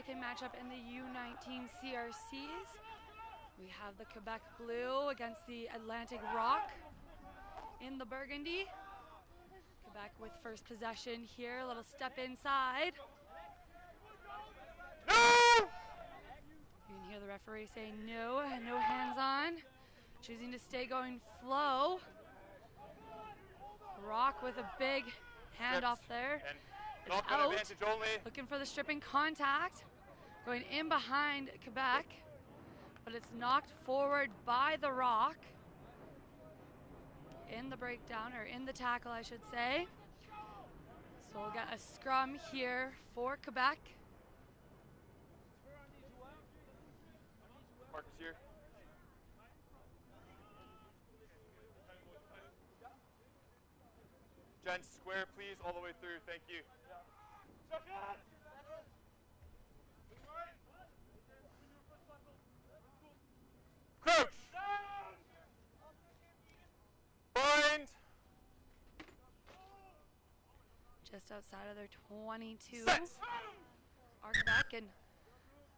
second matchup in the U19 CRCs. We have the Quebec Blue against the Atlantic Rock in the burgundy. Quebec with first possession here. A little step inside. No! You can hear the referee saying no, no hands on. Choosing to stay going flow. Rock with a big handoff there. It's out. Looking for the stripping contact. Going in behind Quebec. But it's knocked forward by the Rock. In the breakdown, or in the tackle I should say. So we'll get a scrum here for Quebec. Marcus here. Gents, square please, all the way through, thank you. Crouch! Bind! Just outside of their 22. Set. Arc back, and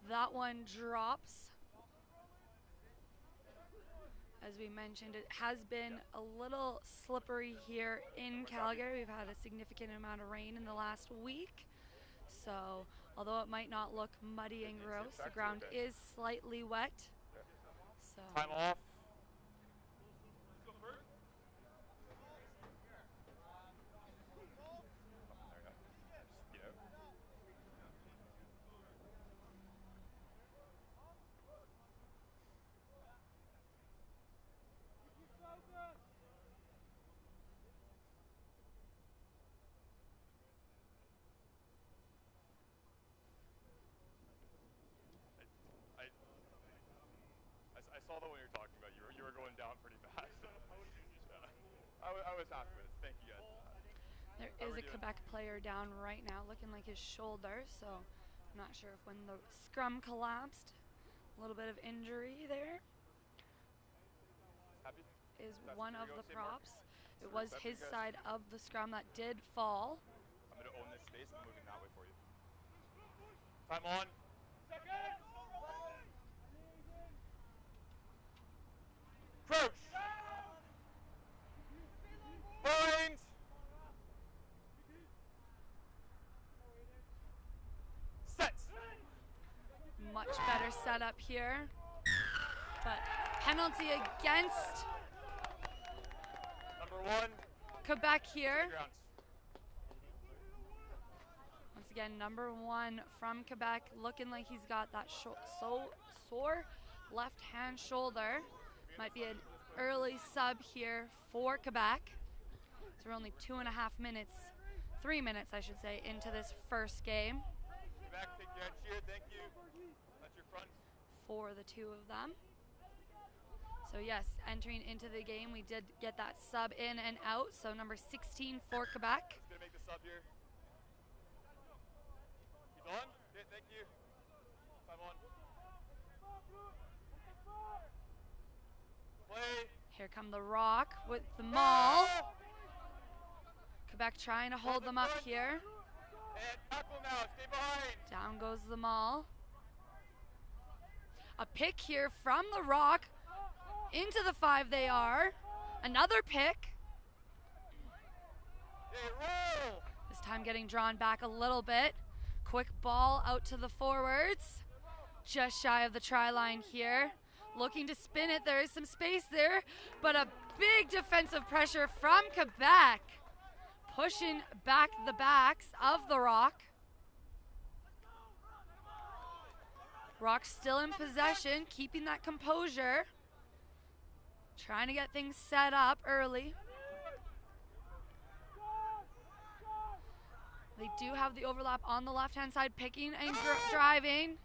that one drops. As we mentioned, it has been a little slippery here in Calgary. We've had a significant amount of rain in the last week. So, although it might not look muddy and gross, the ground is slightly wet. So Time off. I saw that when you were talking about you were going down pretty fast. I was happy with it. Thank you guys. There is a Quebec player down right now, looking like his shoulder. So I'm not sure if when the scrum collapsed, a little bit of injury there. Happy? Is one of the props. It was his side of the scrum that did fall. I'm going to own this space and moving that way for you. Time on. Crouch. Bind. Set. Much better setup here. But penalty against Number 1. Quebec here. Grounds. Once again, number 1 from Quebec, looking like he's got that sore left hand shoulder. Might be an early sub here for Quebec. So we're only 2.5 minutes, 3 minutes I should say, into this first game. Quebec, take your head cheer, thank you. That's your front. For the two of them. So yes, entering into the game, we did get that sub in and out. So number 16 for Quebec. He's gonna make the sub here. He's on? Okay, thank you. Time on. Play. Here come the Rock with the maul. Quebec trying to hold them up here. And tackle now, stay behind. Down goes the maul. A pick here from the Rock. Into the 5 they are. Another pick. Hey, roll. This time getting drawn back a little bit. Quick ball out to the forwards. Just shy of the try line here. Looking to spin it. There is some space there, but a big defensive pressure from Quebec. Pushing back the backs of the Rock. Rock still in possession, keeping that composure. Trying to get things set up early. They do have the overlap on the left-hand side, picking and driving.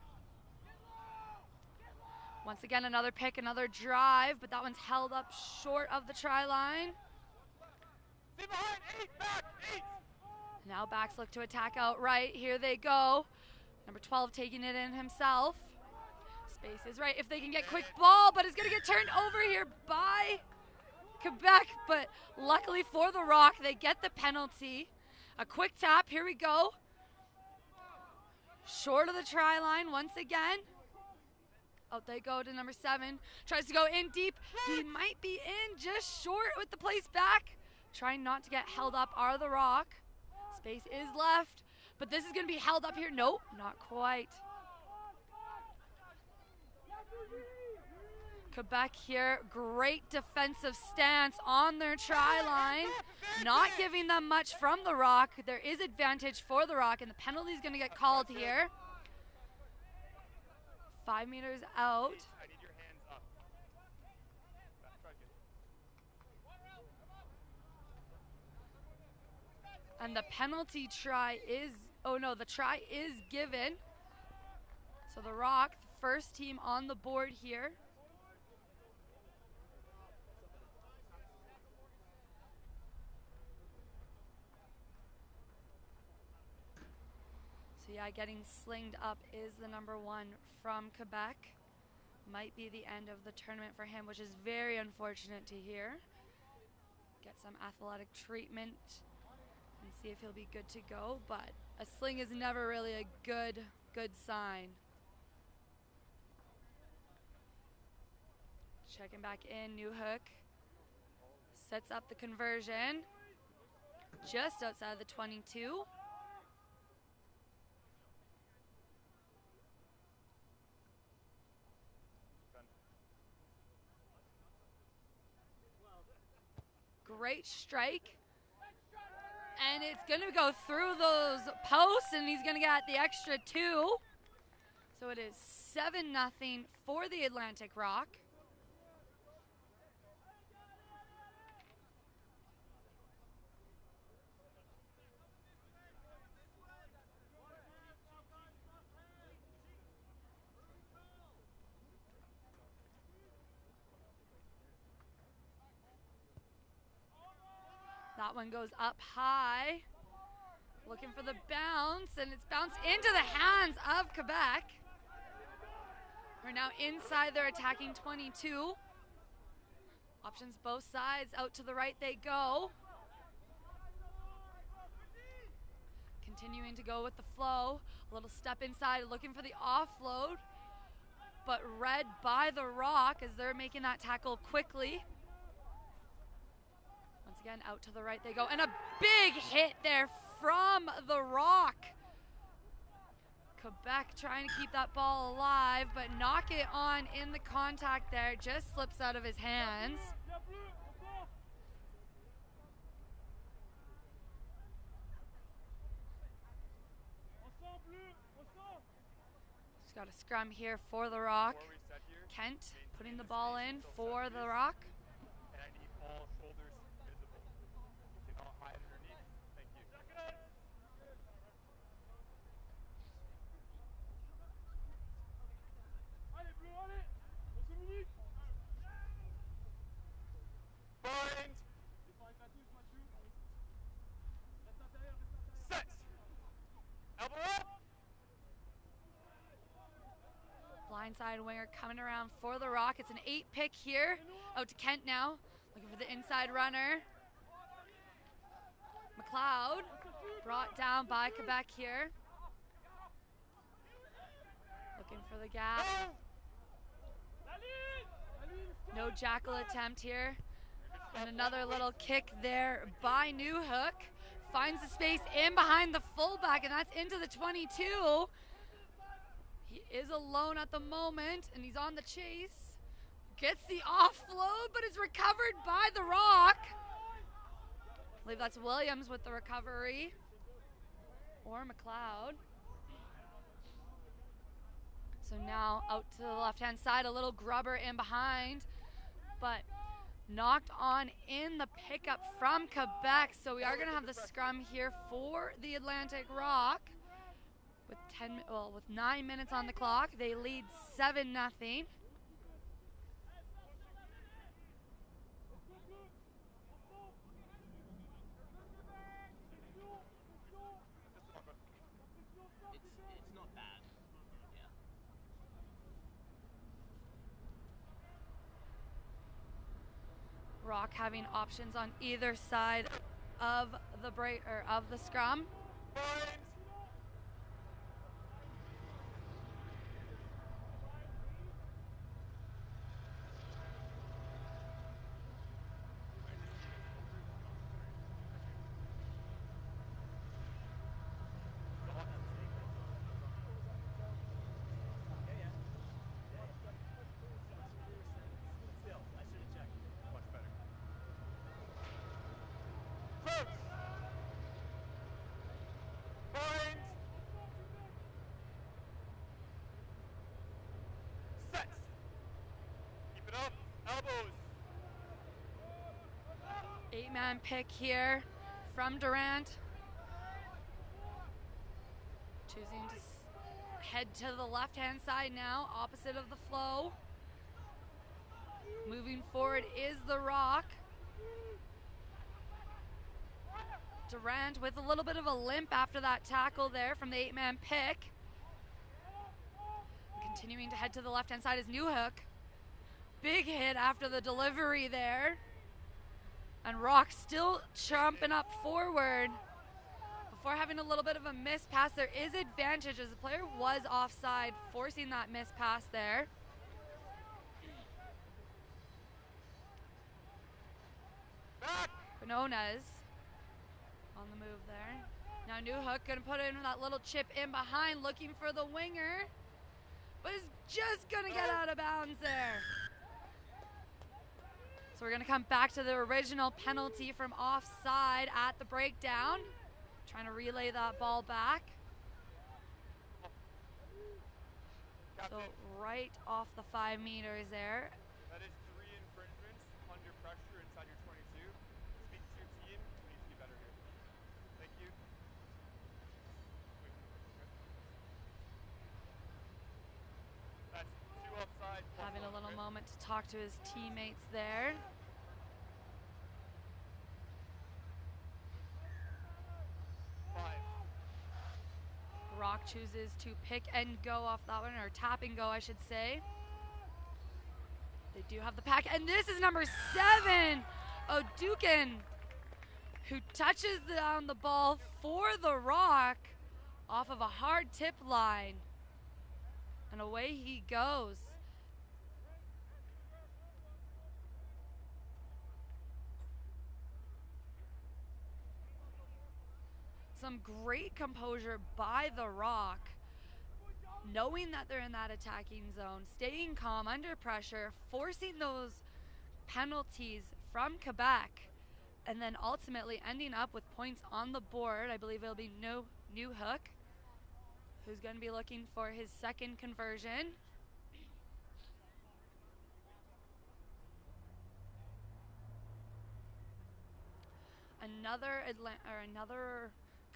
Once again, another pick, another drive, but that one's held up short of the try line. Stay behind, 8, back, 8. Now backs look to attack outright. Here they go. Number 12 taking it in himself. Space is right if they can get quick ball, but it's going to get turned over here by Quebec. But luckily for the Rock, they get the penalty. A quick tap, here we go. Short of the try line once again. Out they go to number 7. Tries to go in deep. He might be in just short with the place back. Trying not to get held up are the Rock. Space is left, but this is going to be held up here. Nope, not quite. Quebec here, great defensive stance on their try line. Not giving them much from the Rock. There is advantage for the Rock, and the penalty is going to get called here. 5 meters out. I need your hands up. And the penalty try is, oh no, the try is given. So the Rock, the first team on the board here. So yeah, getting slinged up is the number 1 from Quebec. Might be the end of the tournament for him, which is very unfortunate to hear. Get some athletic treatment and see if he'll be good to go, but a sling is never really a good sign. Checking back in, New Hook sets up the conversion just outside of the 22. Great strike. And it's going to go through those posts, and he's going to get the extra 2. So it is 7-0 for the Atlantic Rock. That one goes up high. Looking for the bounce, and it's bounced into the hands of Quebec. We're now inside their attacking 22. Options both sides. Out to the right they go. Continuing to go with the flow. A little step inside, looking for the offload. But read by the Rock as they're making that tackle quickly. Again, out to the right they go, and a big hit there from the Rock. Quebec trying to keep that ball alive, but knock it on in the contact there. Just slips out of his hands. Just got a scrum here for the Rock. Kent putting the ball in for the Rock. And I need all shoulders visible. You cannot hide underneath. Thank you. Bind. Set. Elbow up. Blindside winger coming around for the Rock. It's an 8 pick here. Out to Kent now. Looking for the inside runner. McLeod brought down by Quebec here. Looking for the gap. No jackal attempt here. And another little kick there by New Hook. Finds the space in behind the fullback, and that's into the 22. He is alone at the moment, and he's on the chase. Gets the offload, but is recovered by the Rock. I believe that's Williams with the recovery. Or McLeod. So now out to the left-hand side, a little grubber in behind. But knocked on in the pickup from Quebec. So we are going to have the scrum here for the Atlantic Rock. With 9 minutes on the clock, they lead 7-0. It's not bad. Yeah. Rock having options on either side of the break or of the scrum. 8-man pick here from Durant. Choosing to head to the left-hand side now, opposite of the flow. Moving forward is the Rock. Durant with a little bit of a limp after that tackle there from the 8-man pick. Continuing to head to the left-hand side is Newhook. Big hit after the delivery there. And Rock still chomping up forward. Before having a little bit of a miss pass, there is advantage as the player was offside, forcing that miss pass there. Quinones on the move there. Now Newhook gonna put in that little chip in behind, looking for the winger, but is just gonna get out of bounds there. So we're gonna come back to the original penalty from offside at the breakdown. Trying to relay that ball back. So right off the 5 meters there. That is 3 infringements under pressure inside your 22. Speak to your team. We need to be better here. Thank you. That's 2 offside. Having a little moment to talk to his teammates there. Rock chooses to pick and go off that one, or tap and go, I should say. They do have the pack, and this is number 7, O'Dukin, who touches down the ball for the Rock off of a hard tip line. And away he goes. Some great composure by the Rock, knowing that they're in that attacking zone, staying calm under pressure, forcing those penalties from Quebec, and then ultimately ending up with points on the board. I believe it'll be Newhook, who's going to be looking for his second conversion. Another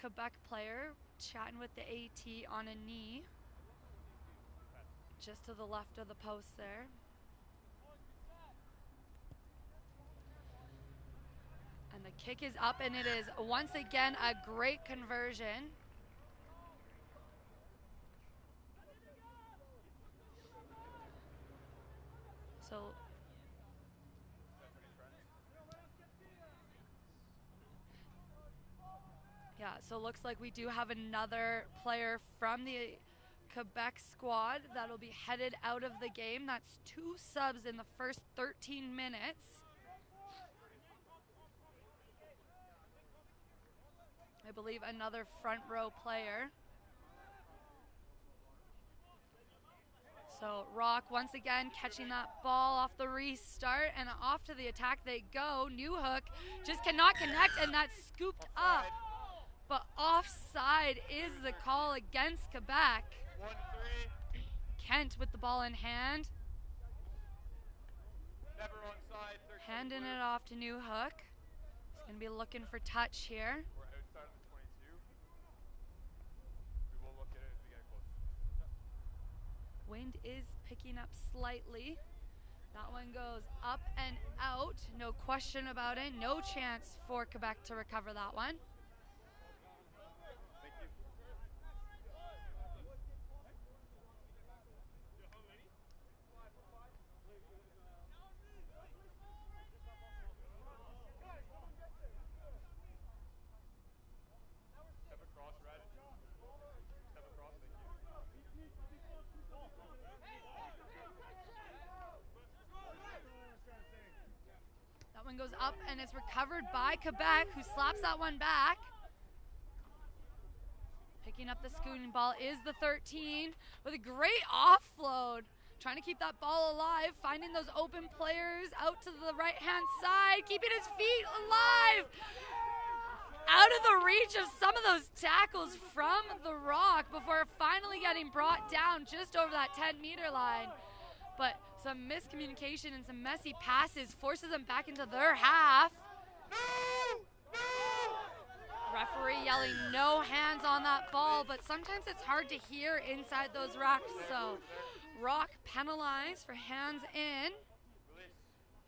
Quebec player chatting with the AT on a knee, just to the left of the post there. And the kick is up, and it is once again a great conversion. So yeah, so it looks like we do have another player from the Quebec squad that'll be headed out of the game. That's 2 subs in the first 13 minutes. I believe another front row player. So Rock once again catching that ball off the restart, and off to the attack they go. Newhook just cannot connect, and that's scooped up. But offside is the call against Quebec. 1-3. Kent with the ball in hand. Never onside. Handing it off to Newhook. He's going to be looking for touch here. We're outside of the 22. We will look at it as we get close. Wind is picking up slightly. That one goes up and out. No question about it. No chance for Quebec to recover that one. Goes up and is recovered by Quebec, who slaps that one back. Picking up the scooting ball is the 13 with a great offload. Trying to keep that ball alive, finding those open players out to the right-hand side, keeping his feet alive. Out of the reach of some of those tackles from the Rock before finally getting brought down just over that 10-meter line. But some miscommunication and some messy passes forces them back into their half. Referee yelling no hands on that ball, but sometimes it's hard to hear inside those rocks. So Rock penalized for hands in.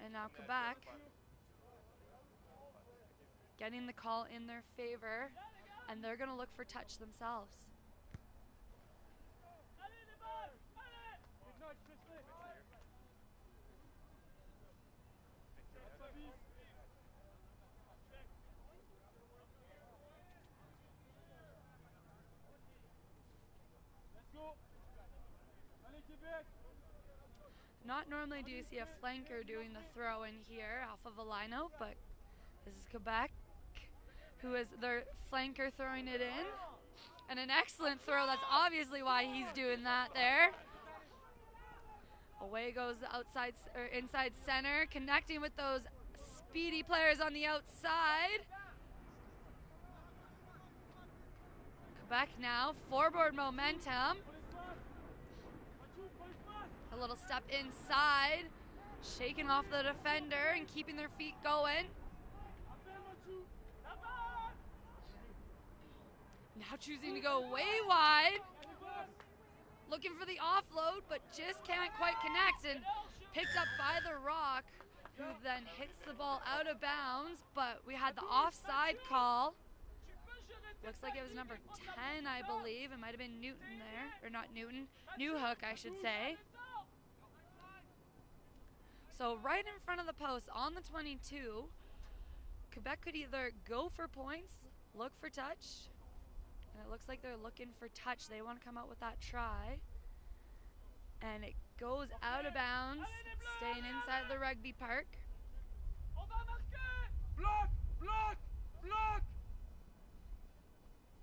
And now Quebec getting the call in their favor, and they're going to look for touch themselves. Not normally do you see a flanker doing the throw in here off of a lineout, but this is Quebec, who is their flanker throwing it in. And an excellent throw. That's obviously why he's doing that there. Away goes the outside or inside center, connecting with those speedy players on the outside. Quebec now, forward momentum. A little step inside, shaking off the defender and keeping their feet going. Now choosing to go way wide. Looking for the offload, but just can't quite connect, and picked up by the Rock, who then hits the ball out of bounds, but we had the offside call. Looks like it was number 10, I believe. It might have been Newton there, or not Newton, Newhook, I should say. So right in front of the post on the 22, Quebec could either go for points, look for touch, and it looks like they're looking for touch. They want to come out with that try. And it goes out of bounds, staying inside the rugby park. Block! Block! Block!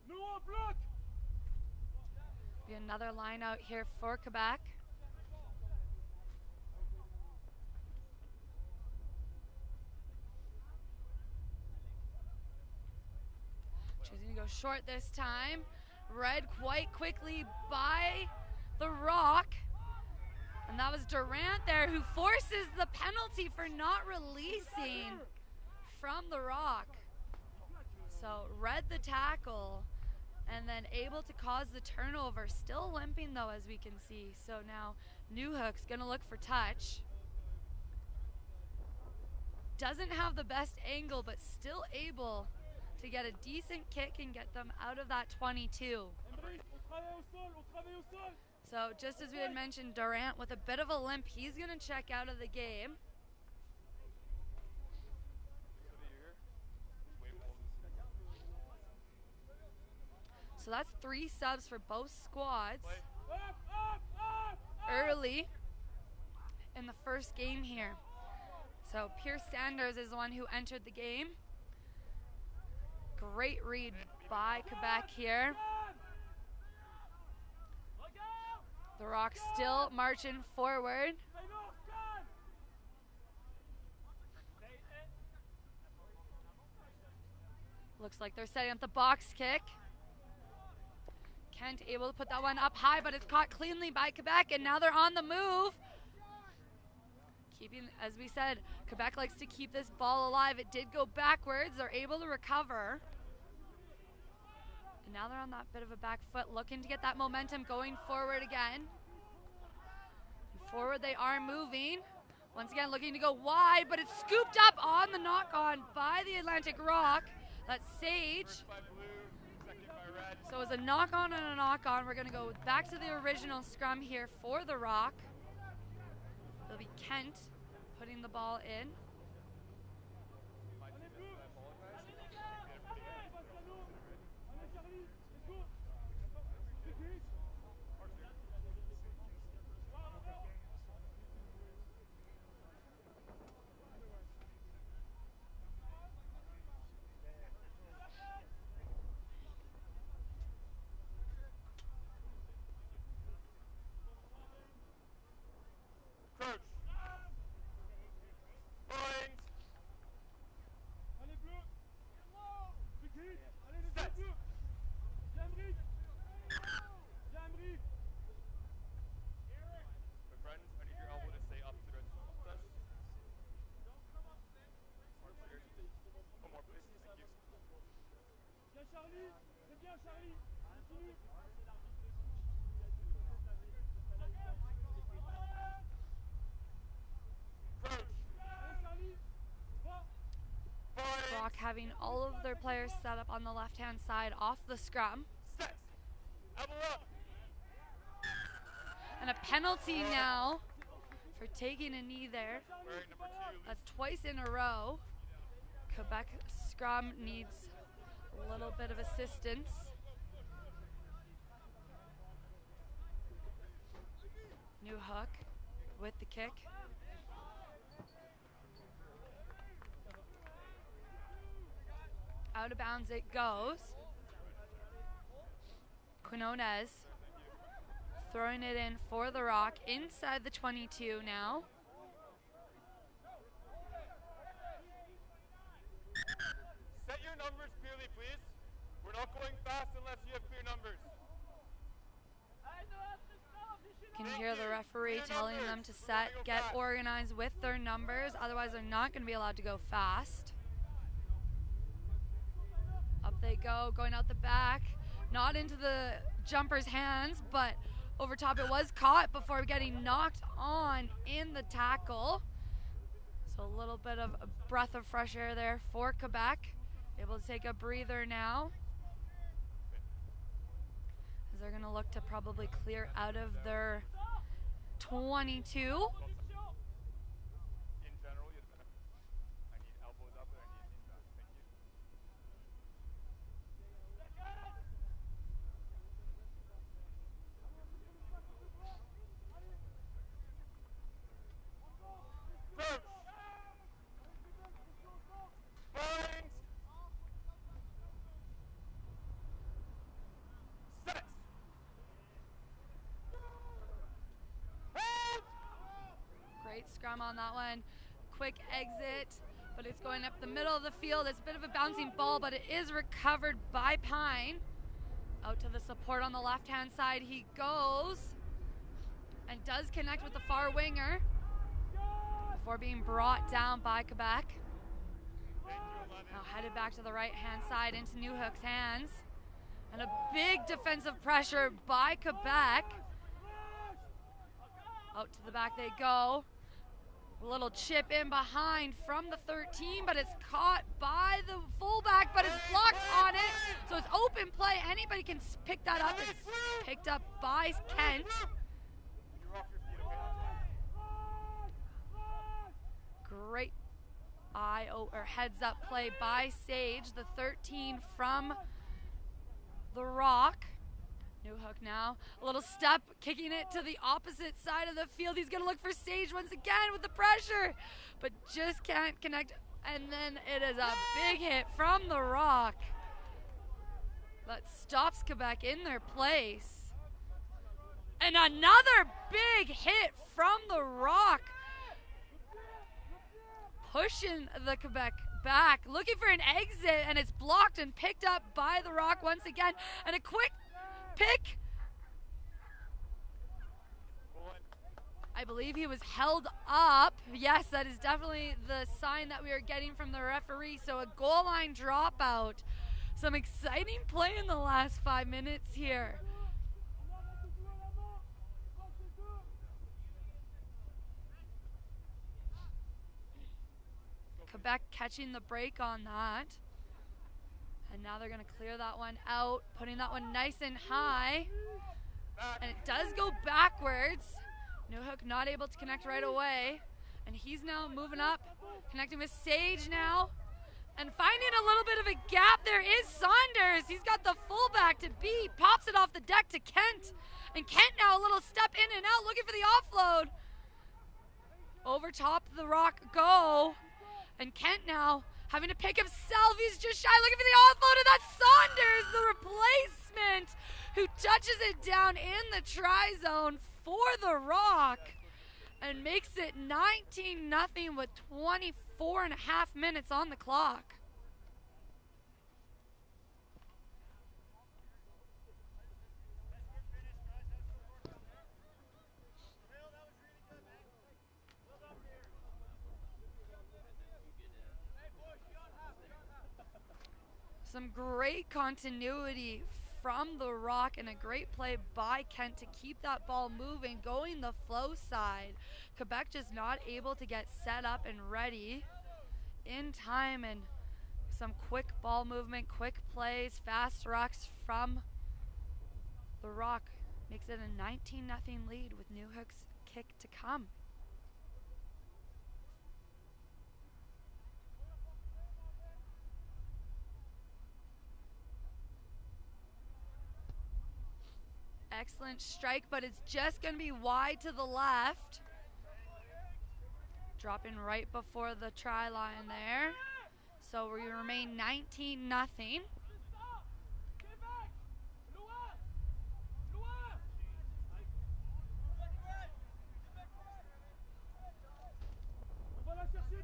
No block! Be another line out here for Quebec. Choosing to go short this time. Read quite quickly by the Rock. And that was Durant there, who forces the penalty for not releasing from the Rock. So read the tackle and then able to cause the turnover. Still limping though, as we can see. So now Newhook's gonna look for touch. Doesn't have the best angle, but still able to get a decent kick and get them out of that 22. So just as we had mentioned, Durant with a bit of a limp, he's going to check out of the game. So that's 3 subs for both squads early in the first game here. So Pierce Sanders is the one who entered the game. Great read by Quebec here. The Rock still marching forward. Looks like they're setting up the box kick. Kent able to put that one up high, but it's caught cleanly by Quebec, and now they're on the move. Keeping, as we said, Quebec likes to keep this ball alive. It did go backwards. They're able to recover. And now they're on that bit of a back foot, looking to get that momentum going forward again. And forward they are moving. Once again, looking to go wide, but it's scooped up on the knock-on by the Atlantic Rock. That's Sage. So it's a knock-on and a knock-on. We're going to go back to the original scrum here for the Rock. It'll be Kent putting the ball in. Coach. Rock having all of their players set up on the left-hand side off the scrum. Set. Elbow up. And a penalty now for taking a knee there. Wearing number 2. That's twice in a row. Quebec scrum needs a little bit of assistance. New Hook with the kick. Out of bounds it goes. Quinones throwing it in for the Rock inside the 22 now. Set your numbers clearly, please. We're not going fast unless you have clear numbers. Can hear the referee telling them to set, get organized with their numbers, otherwise they're not going to be allowed to go fast. Up they go, going out the back, not into the jumper's hands, but over top. It was caught before getting knocked on in the tackle. So a little bit of a breath of fresh air there for Quebec. Able to take a breather now, as they're going to look to probably clear out of their 22. In general, I need elbows up and I need knees back. Thank you. Crouch. Bind. Set. Hold. Great scrum on that one. Quick exit, but it's going up the middle of the field. It's a bit of a bouncing ball, but it is recovered by Pine. Out to the support on the left-hand side he goes, and does connect with the far winger before being brought down by Quebec. Now headed back to the right-hand side into New Hook's hands. And a big defensive pressure by Quebec. Out to the back they go. A little chip in behind from the 13, but it's caught by the fullback, but it's blocked on it. So it's open play. Anybody can pick that up. It's picked up by Kent. You're off your feet, okay? Great heads up play by Sage, the 13 from the Rock. New Hook now, a little step, kicking it to the opposite side of the field. He's gonna look for Sage once again with the pressure, but just can't connect. And then it is a big hit from the Rock that stops Quebec in their place. And another big hit from the Rock, pushing the Quebec back, looking for an exit, and it's blocked and picked up by the Rock once again. And a quick pick. I believe he was held up. Yes, that is definitely the sign that we are getting from the referee. So a goal line dropout. Some exciting play in the last 5 minutes here. Quebec catching the break on that. And now they're going to clear that one out, putting that one nice and high. And it does go backwards. New Hook not able to connect right away. And he's now moving up, connecting with Sage now. And finding a little bit of a gap, there is Saunders. He's got the fullback to beat, pops it off the deck to Kent. And Kent now a little step in and out, looking for the offload. Over top the Rock go. And Kent now having to pick himself. He's just shy, looking for the offload, and that's Saunders, the replacement, who touches it down in the try zone for the Rock and makes it 19-0 with 24 and a half minutes on the clock. Some great continuity from the rock and a great play by Kent to keep that ball moving, going the flow side. Quebec just not able to get set up and ready in time, and some quick ball movement, quick plays, fast rucks from the rock makes it a 19-0 lead with Newhook's kick to come. Excellent strike, but it's just going to be wide to the left. Dropping right before the try line there. So we remain 19-0.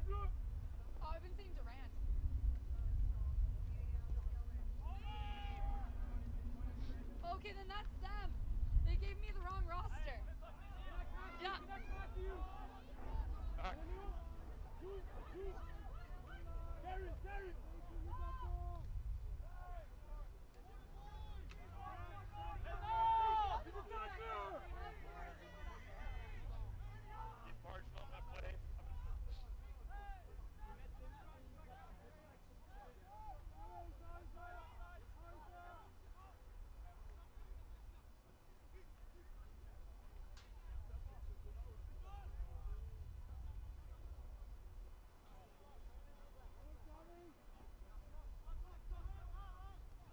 Oh, I've been seeing Durant. Okay, then that's them. They gave me the wrong roster. Yeah.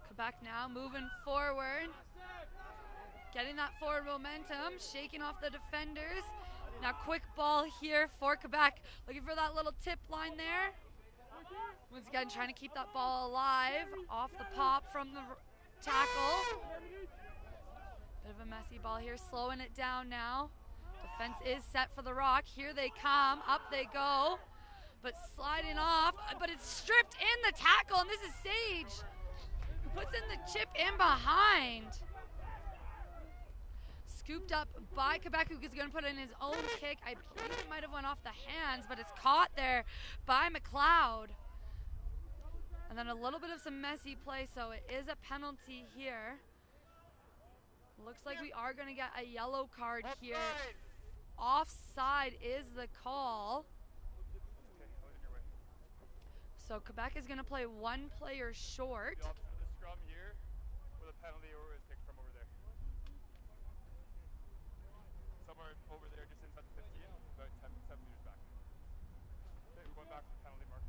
Quebec now moving forward, getting that forward momentum, shaking off the defenders. Now quick ball here for Quebec, looking for that little tip line there. Once again trying to keep that ball alive, off the pop from the tackle. Bit of a messy ball here, slowing it down now. Defense is set for the rock, here they come, up they go, but sliding off, but it's stripped in the tackle, and this is Sage. Puts in the chip in behind. Scooped up by Quebec, who is going to put in his own kick. I believe it might have went off the hands, but it's caught there by McLeod. And then a little bit of some messy play, so it is a penalty here. Looks like we are going to get a yellow card here. Offside is the call. So Quebec is going to play one player short. Here with a penalty or is kicked from over there. Somewhere over there just inside the 15, about 7 meters back. Okay, we're going back to the penalty mark.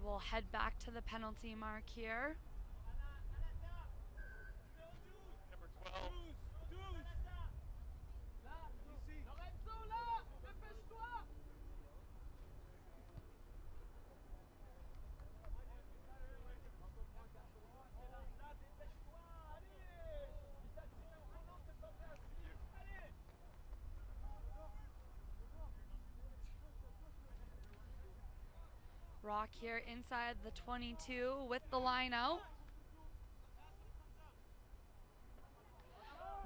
We'll head back to the penalty mark here. Number 12. Rock here inside the 22 with the line out.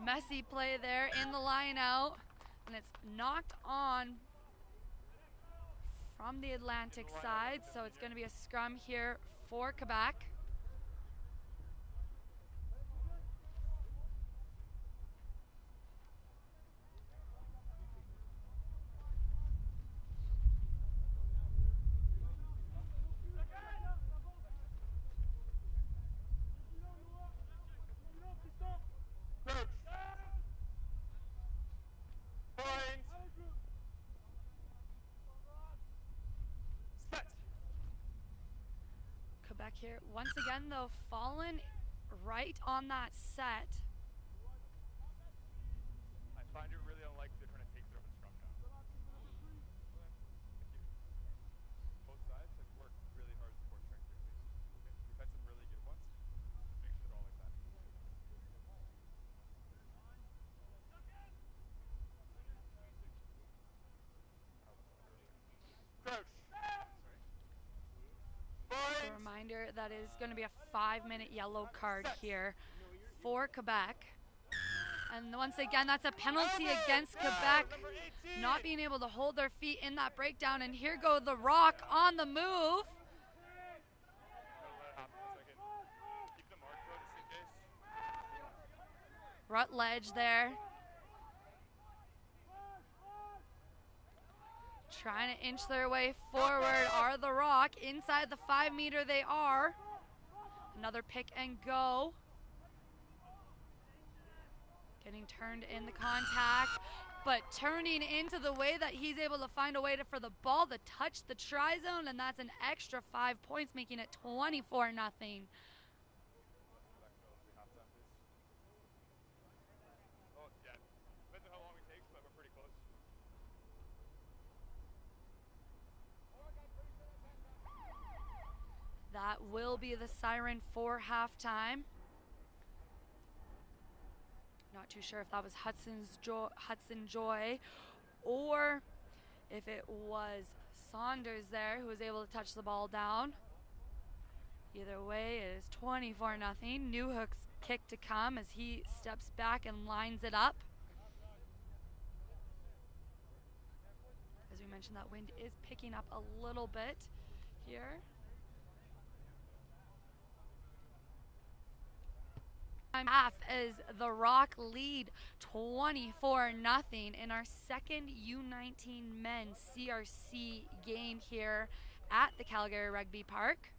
Messy play there in the line out, and it's knocked on from the Atlantic side, so it's going to be a scrum here for Quebec. Quebec here once again, though, fallen right on that set. I find it really unlikely they're trying to take their own scrum now. Thank you. Both sides have worked really hard to support strength here, please. Okay. We've had some really good ones. Make sure they're all like that. Crouch. A reminder that is going to be a 5-minute yellow card here for Quebec. And once again, that's a penalty against Quebec. not being able to hold their feet in that breakdown. And here go the Rock on the move. Gotta let it happen a second. Keep the mark though, just in case. Rutledge there. Trying to inch their way forward are the Rock. Inside the 5 meter they are. Another pick and go. Getting turned in the contact, but turning into the way that he's able to find a way for the ball to touch the try zone, and that's an extra 5 points, making it 24-0. Oh, yeah. Depends on how long it takes, but we're pretty close. That will be the siren for halftime. Not too sure if that was Hudson Joy or if it was Saunders there who was able to touch the ball down. Either way, it is 24-0. Newhook's kick to come as he steps back and lines it up. As we mentioned, that wind is picking up a little bit here. Half as the Rock lead 24-0 in our second U19 men's CRC game here at the Calgary Rugby Park.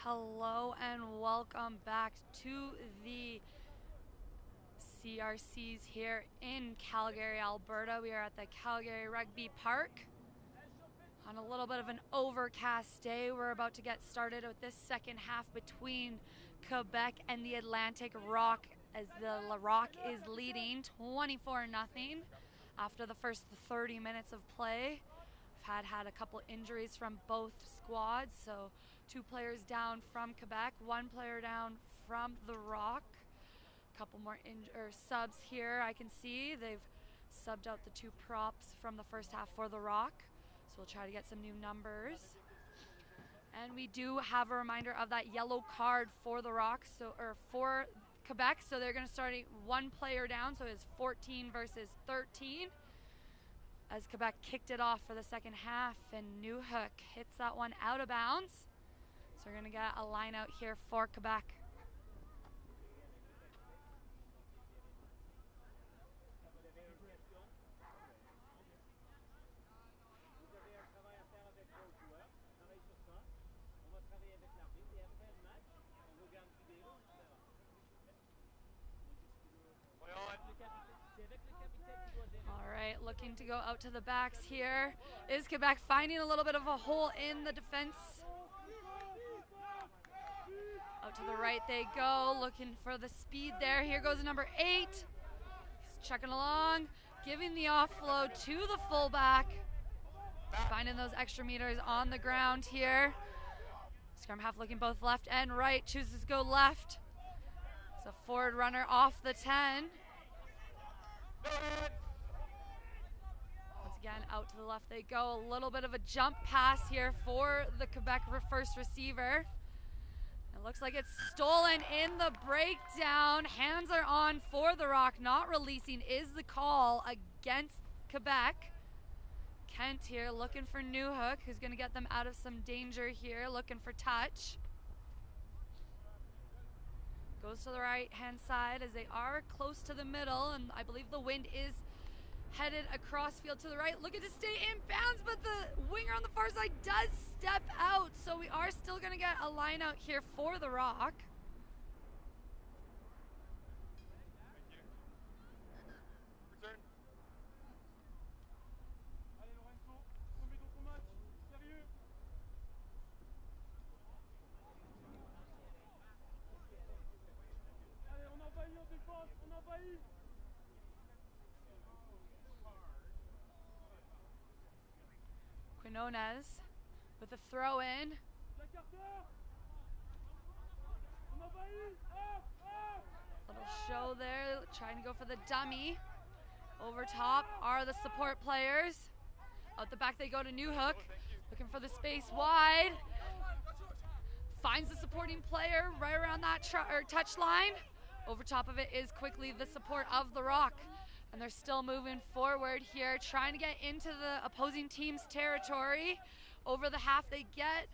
Hello and welcome back to the CRCs here in Calgary, Alberta. We are at the Calgary Rugby Park on a little bit of an overcast day. We're about to get started with this second half between Quebec and the Atlantic Rock, as the Rock is leading 24-0 after the first 30 minutes of play. We've had a couple injuries from both squads, so 2 players down from Quebec, 1 player down from the Rock. A couple more subs here I can see. They've subbed out the 2 props from the first half for the Rock, so we'll try to get some new numbers. And we do have a reminder of that yellow card for the Rock, for Quebec, so they're going to start 1 player down, so it's 14 versus 13. As Quebec kicked it off for the second half, and Newhook hits that one out of bounds. So we're going to get a line out here for Quebec. Alright, looking to go out to the backs here. Is Quebec finding a little bit of a hole in the defense? Out to the right they go, looking for the speed there. Here goes number 8. He's checking along, giving the offload to the fullback. Finding those extra meters on the ground here. Scrum half looking both left and right, chooses to go left. It's a forward runner off the 10. Once again, out to the left they go. A little bit of a jump pass here for the Quebec first receiver. It looks like it's stolen in the breakdown. Hands are on for the Rock. Not releasing is the call against Quebec. Kent here looking for Newhook, who's going to get them out of some danger here, looking for touch. Goes to the right-hand side as they are close to the middle, and I believe the wind is headed across field to the right. Looking to stay in bounds, but the winger on the far side does step out, so we are still going to get a line out here for the Rock. Return. Quinones with a throw in. Little show there, trying to go for the dummy. Over top are the support players. Out the back they go to Newhook, looking for the space wide. Finds the supporting player right around that touch line. Over top of it is quickly the support of the Rock. And they're still moving forward here, trying to get into the opposing team's territory. Over the half they get.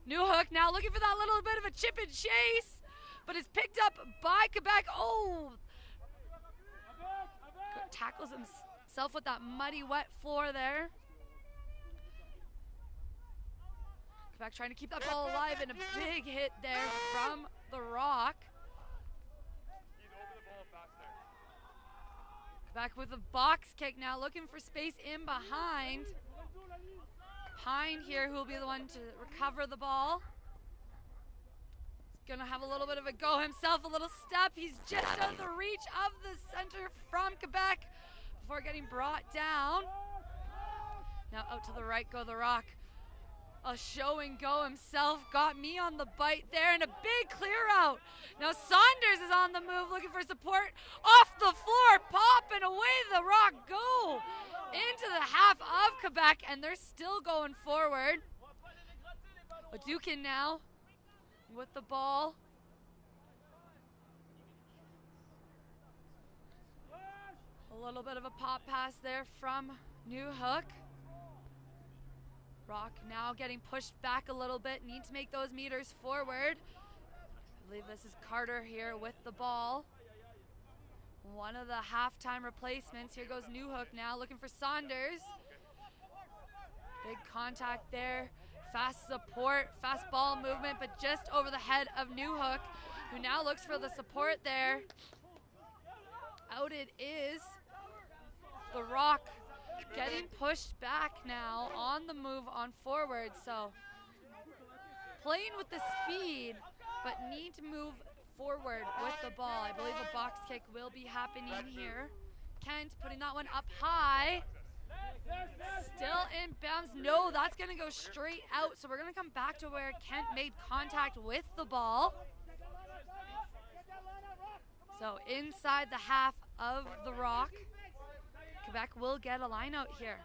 Newhook now looking for that little bit of a chip and chase, but is picked up by Quebec. Oh! Tackles himself with that muddy, wet floor there. Quebec trying to keep that ball alive, and a big hit there from the Rock. Quebec with a box kick now, looking for space in behind. Pine here, who will be the one to recover the ball. He's gonna have a little bit of a go himself, a little step. He's just out of the reach of the center from Quebec before getting brought down. Now out to the right go the Rock. A show and go himself, got me on the bite there, and a big clear out. Now Saunders is on the move, looking for support. Off the floor, pop, and away the Rock go into the half of Quebec, and they're still going forward. Odukin now with the ball. A little bit of a pop pass there from Newhook. Rock now getting pushed back a little bit, need to make those meters forward. I believe this is Carter here with the ball. One of the halftime replacements. Here goes Newhook now looking for Saunders. Big contact there Fast support, fast ball movement, but just over the head of Newhook, who now looks for the support there. Out it is. The Rock getting pushed back now on the move on forward. So playing with the speed, but need to move forward with the ball. I believe a box kick will be happening here. Kent putting that one up high. Still in bounds. No, that's going to go straight out. So we're going to come back to where Kent made contact with the ball. So inside the half of the Rock, Quebec will get a line out here.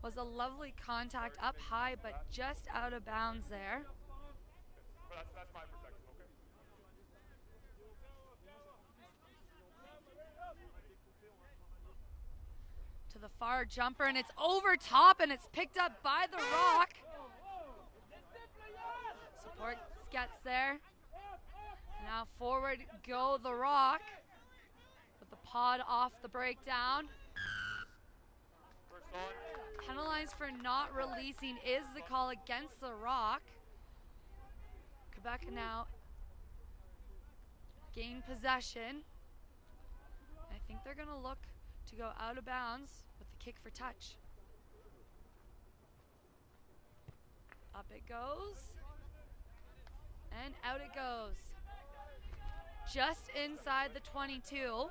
Was a lovely contact up high, but just out of bounds there. That's my perspective, okay? To the far jumper, and it's over top, and it's picked up by the Rock. Support gets there. Now forward go the Rock with the pod off the breakdown. Penalized for not releasing is the call against the Rock. Quebec now gain possession. I think they're going to look to go out of bounds with the kick for touch. Up it goes. And out it goes. Just inside the 22.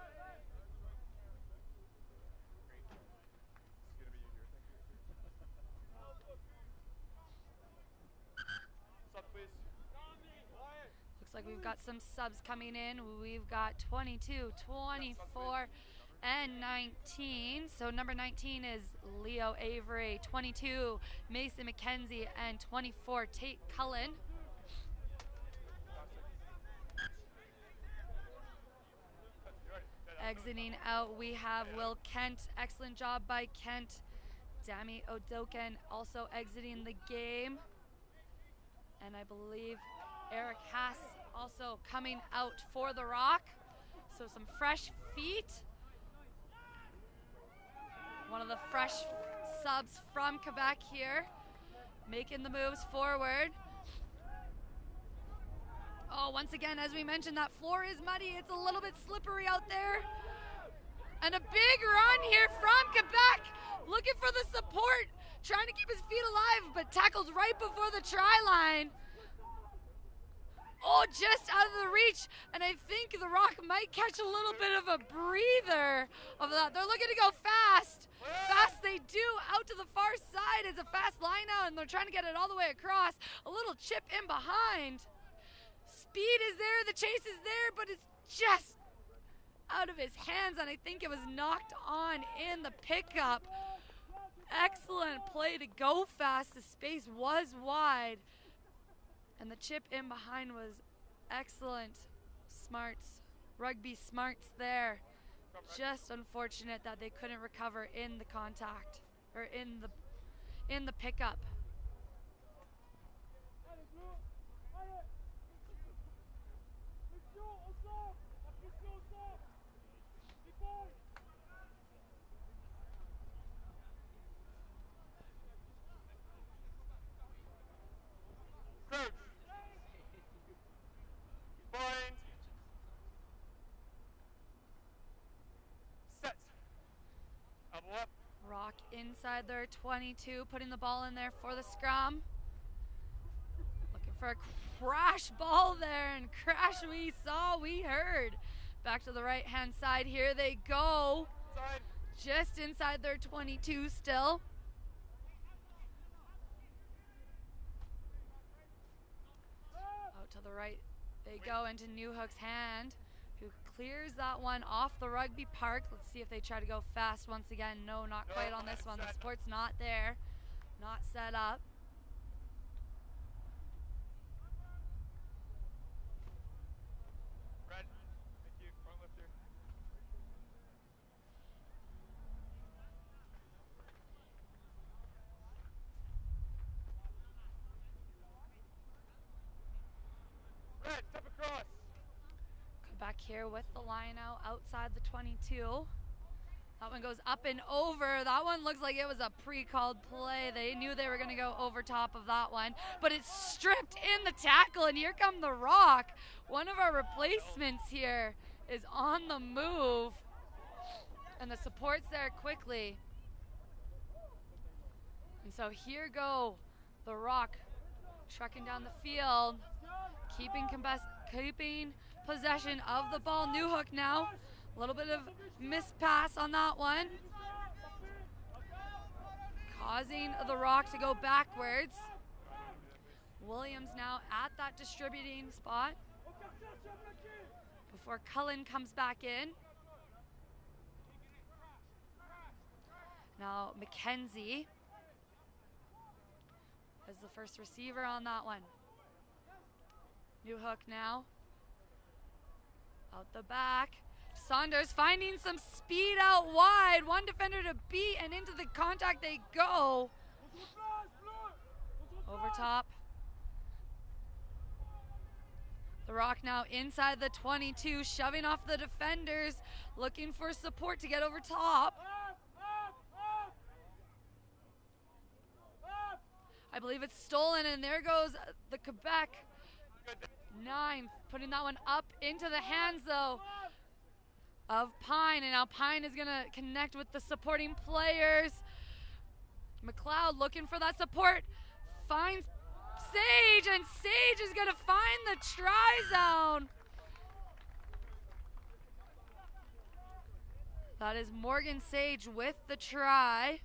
Looks like we've got some subs coming in. We've got 22, 24, and 19. So number 19 is Leo Avery, 22, Mason McKenzie, and 24, Tate Cullen. Exiting out, we have Will Kent. Excellent job by Kent. Dami Odoken also exiting the game. And I believe Eric Haas also coming out for the Rock. So some fresh feet. One of the fresh subs from Quebec here, making the moves forward. Oh, once again, as we mentioned, that floor is muddy. It's a little bit slippery out there. And a big run here from Quebec, looking for the support, trying to keep his feet alive, but tackles right before the try line. Oh, just out of the reach, and I think the Rock might catch a little bit of a breather of that. They're looking to go fast. Fast they do, out to the far side. It's a fast line out, and they're trying to get it all the way across. A little chip in behind. Speed is there, the chase is there, but it's just out of his hands, and I think it was knocked on in the pickup. Excellent play to go fast. The space was wide. And the chip in behind was excellent. Smarts, rugby smarts there. Just unfortunate that they couldn't recover in the contact, or in the pickup. Bind. Set. Elbow up. Rock inside their 22, putting the ball in there for the scrum. Looking for a crash ball there, and crash we saw, we heard. Back to the right hand side, here they go. Side. Just inside their 22 still. Out to the right they go into Newhook's hand, who clears that one off the rugby park. Let's see if they try to go fast once again. No, not quite on this one. The support's not there, not set up. Red. Thank you. Front lifter. Red, step across. Quebec here with the line out outside the 22. That one goes up and over. That one looks like it was a pre-called play. They knew they were going to go over top of that one. But it's stripped in the tackle, and here come the Rock. One of our replacements here is on the move. And the support's there quickly. And so here go the Rock trucking down the field, keeping possession of the ball. New Hook now. A little bit of missed pass on that one, causing the Rock to go backwards. Williams now at that distributing spot before Cullen comes back in. Now McKenzie is the first receiver on that one. New Hook now. Out the back. Saunders finding some speed out wide. One defender to beat, and into the contact they go. Over top. The Rock now inside the 22, shoving off the defenders, looking for support to get over top. I believe it's stolen, and there goes the Quebec 9, putting that one up into the hands, though, of Pine. And now Pine is going to connect with the supporting players. McLeod looking for that support, finds Sage, and Sage is going to find the try zone. That is Morgan Sage with the try.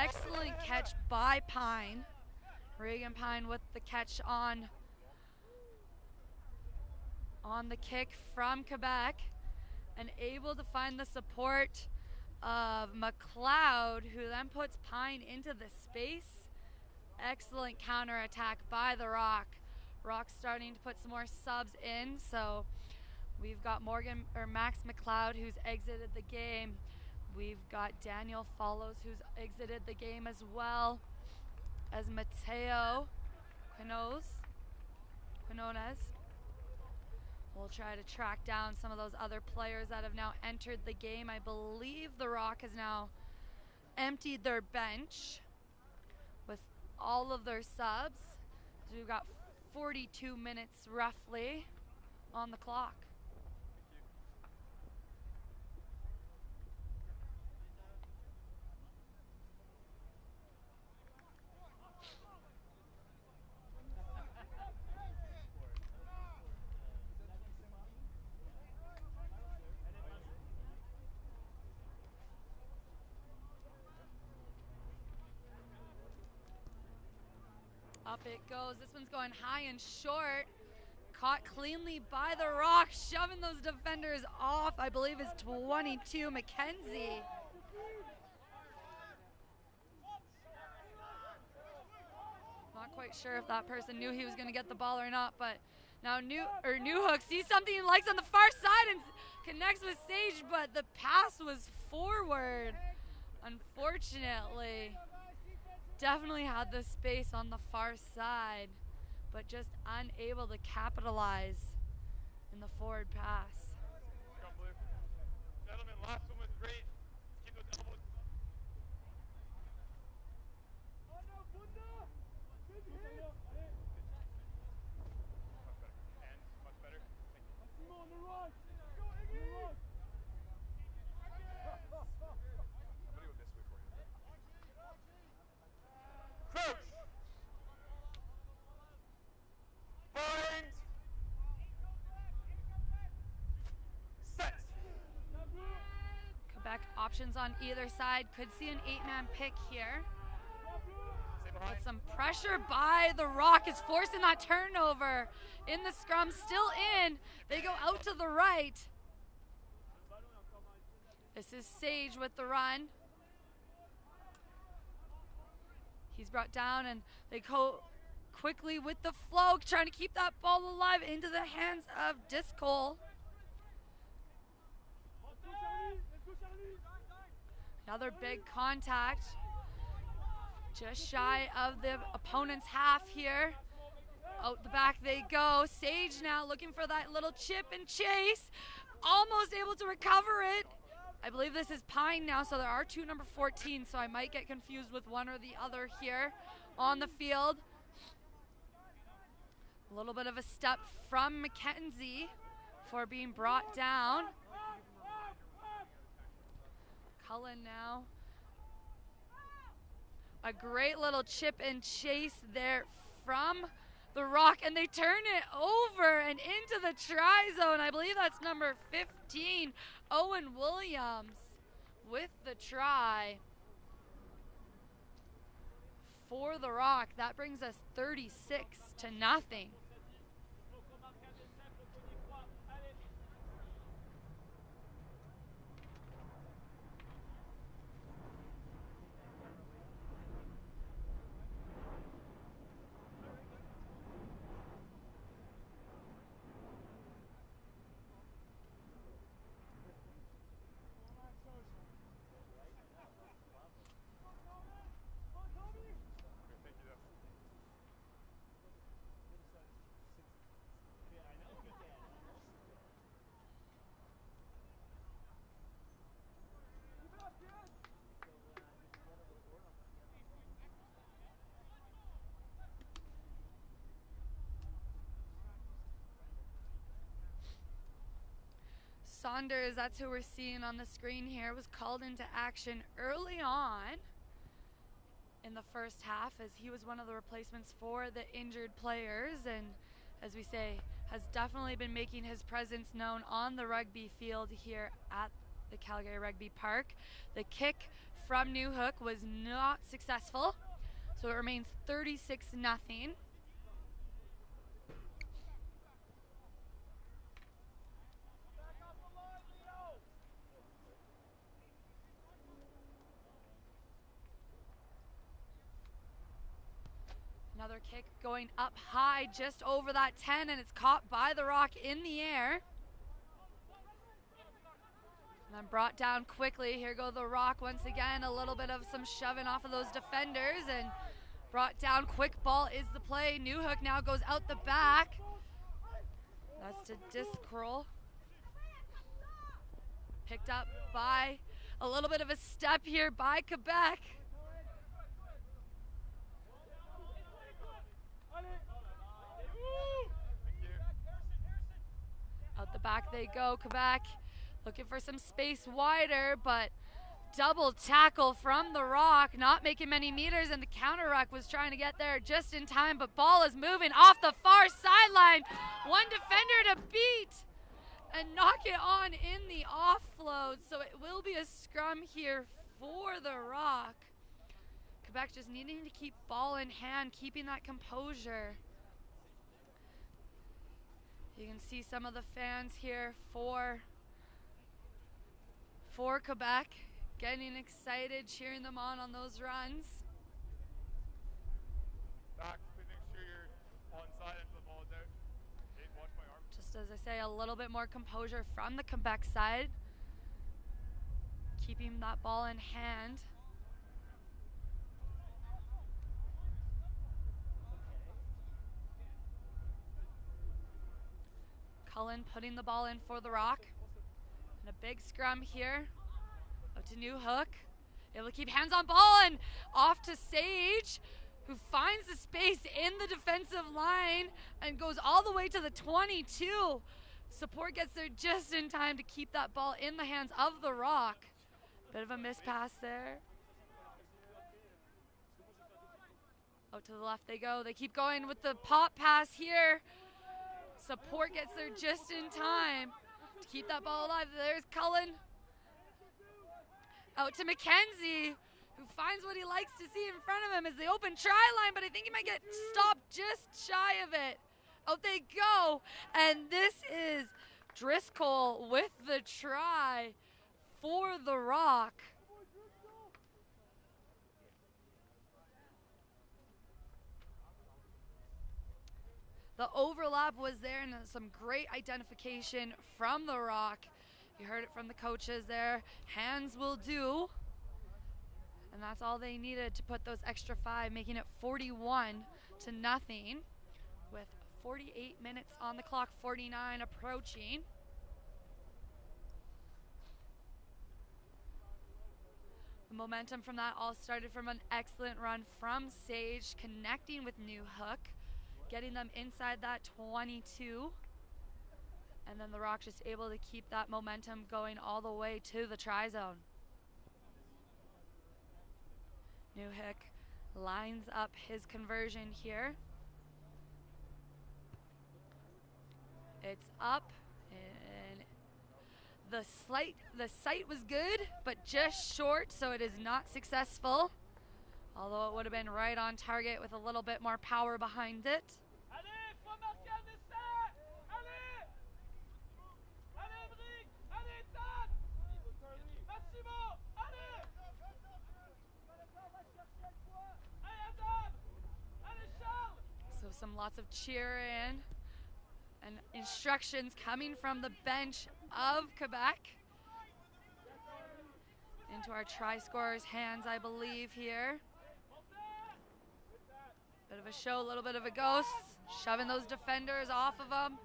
Excellent catch by Pine. Reagan Pine with the catch on the kick from Quebec, and able to find the support of McLeod, who then puts Pine into the space. Excellent counterattack by the Rock. Rock starting to put some more subs in, so we've got Max McLeod, who's exited the game. We've got Daniel Follows, who's exited the game as well as Mateo Quinones. We'll try to track down some of those other players that have now entered the game. I believe the Rock has now emptied their bench with all of their subs. So we've got 42 minutes roughly on the clock. Up it goes. This one's going high and short. Caught cleanly by the Rock, shoving those defenders off. I believe it's 22, McKenzie. Not quite sure if that person knew he was going to get the ball or not, but now New Hook sees something he likes on the far side and connects with Sage, but the pass was forward, unfortunately. Definitely had the space on the far side, but just unable to capitalize in the forward pass. Gentlemen, last one was great. Keep those elbows. Much better. Hands, much better. Thank you. Somebody go this way for you. Crouch! Bind! Set! Quebec options on either side. Could see an 8-man pick here. But some pressure by the Rock is forcing that turnover in the scrum. Still in. They go out to the right. This is Sage with the run. He's brought down, and they go quickly with the flow, trying to keep that ball alive into the hands of Discole. Another big contact. Just shy of the opponent's half here. Out the back they go. Sage now looking for that little chip and chase. Almost able to recover it. I believe this is Pine now, so there are two number 14, so I might get confused with one or the other here on the field. A little bit of a step from Mackenzie for being brought down. Cullen now. A great little chip and chase there from the rock, and they turn it over and into the try zone. I believe that's number 15, Owen Williams, with the try for the rock. That brings us 36-0. Saunders, that's who we're seeing on the screen here, was called into action early on in the first half, as he was one of the replacements for the injured players, and as we say, has definitely been making his presence known on the rugby field here at the Calgary Rugby Park. The kick from New Hook was not successful, so it remains 36-0. Another kick going up high just over that 10, and it's caught by the rock in the air. And then brought down quickly. Here go the rock once again. A little bit of some shoving off of those defenders and brought down. Quick ball is the play. New Hook now goes out the back. That's to Discroll. Picked up by a little bit of a step here by Quebec. Out the back they go, Quebec looking for some space wider, but double tackle from the rock, not making many meters, and the counter ruck was trying to get there just in time, but ball is moving off the far sideline. One defender to beat and knock it on in the offload, so it will be a scrum here for the rock. Quebec just needing to keep ball in hand, keeping that composure. You can see some of the fans here for Quebec getting excited, cheering them on those runs. Back, please make sure you're on side until the ball is out. Okay, watch my arm. Just as I say, a little bit more composure from the Quebec side, keeping that ball in hand. Cullen putting the ball in for the rock. And a big scrum here. Out to New Hook. Able to keep hands on ball and off to Sage, who finds the space in the defensive line and goes all the way to the 22. Support gets there just in time to keep that ball in the hands of the rock. Bit of a miss pass there. Out to the left they go. They keep going with the pop pass here. Support gets there just in time to keep that ball alive. There's Cullen. Out to Mackenzie, who finds what he likes to see in front of him as the open try line, but I think he might get stopped just shy of it. Out they go, and this is Driscoll with the try for the rock. The overlap was there, and some great identification from the rock. You heard it from the coaches there. Hands will do. And that's all they needed to put those extra 5, making it 41-0 with 48 minutes on the clock, 49 approaching. The momentum from that all started from an excellent run from Sage, connecting with New Hook, getting them inside that 22. And then the Rock just able to keep that momentum going all the way to the try zone. New Hook lines up his conversion here. It's up, and the sight was good, but just short, so it is not successful. Although it would have been right on target with a little bit more power behind it. So lots of cheering and instructions coming from the bench of Quebec into our try scorer's hands, I believe, here. Bit of a show, a little bit of a ghost, shoving those defenders off of them.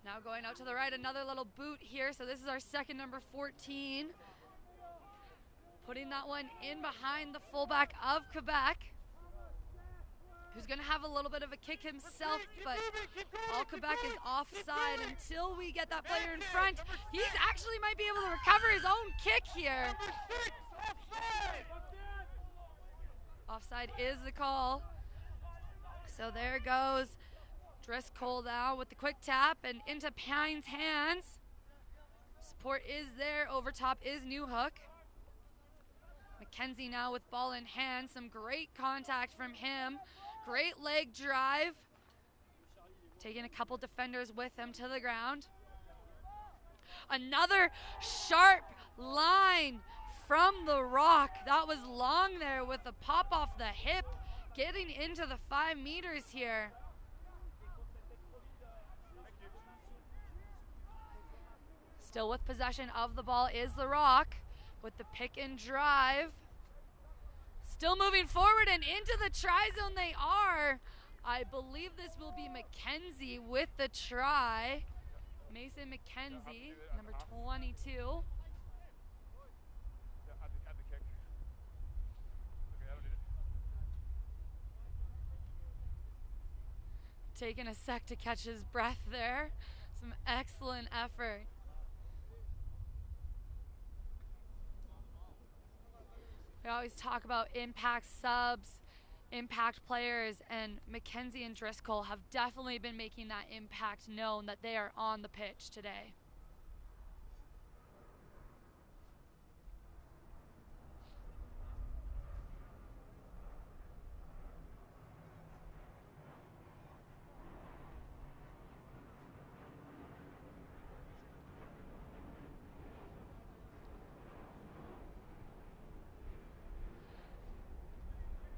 Now going out to the right, another little boot here. So this is our second number 14. Putting that one in behind the fullback of Quebec, who's going to have a little bit of a kick himself, but all Quebec is offside until we get that player in front. He actually might be able to recover his own kick here. Offside is the call. So there goes Driscoll now with the quick tap and into Pine's hands. Support is there. Over top is New Hook. McKenzie now with ball in hand. Some great contact from him. Great leg drive. Taking a couple defenders with him to the ground. Another sharp line from the Rock. That was long there with the pop off the hip. Getting into the 5 meters here. Still with possession of the ball is the Rock with the pick and drive. Still moving forward and into the try zone they are. I believe this will be McKenzie with the try. Mason McKenzie, number 22. Taking a sec to catch his breath there. Some excellent effort. We always talk about impact subs, impact players, and McKenzie and Driscoll have definitely been making that impact known that they are on the pitch today.